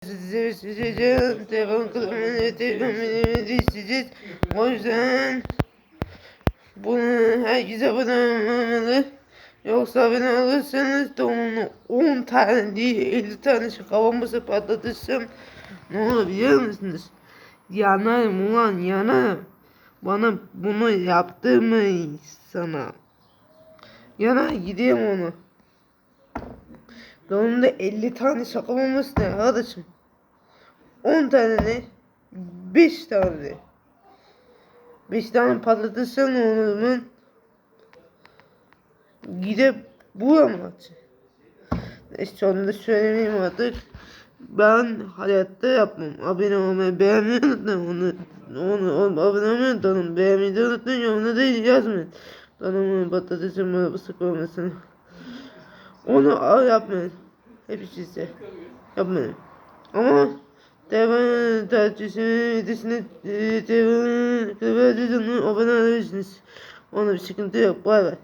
Sizce devam kılmanı isteyeceğiz. O yüzden bunu herkese abone olmamalı. Yoksa abone olursanız da onu 10 tane değil 50 tane kafamızı patlatırsam ne olur biliyor musunuz? Yanarım ulan yanarım. Bana bunu yaptı mı sana? Yanar gideyim onu. Donumda 50 tane şaka olması ne arkadaşım? 10 tane ne? 5 tane. 5 tane patlatırsan onumun gidip bulamaz. İşte onu da söylemeyeyim artık. Ben hayatta yapmam. Abone olmayı beğenmeyi unutmayın. Onu abone olmayı unutmayın. Beğenmeyi de unutmayın. Onu da yazmayın. Donumun patatesin bana sık olmasın. Onu yapmayın. Hepsi yapmayın. Ama devam tercihini devam abone olabilirsiniz. Ona bir sıkıntı yok. Bay bay.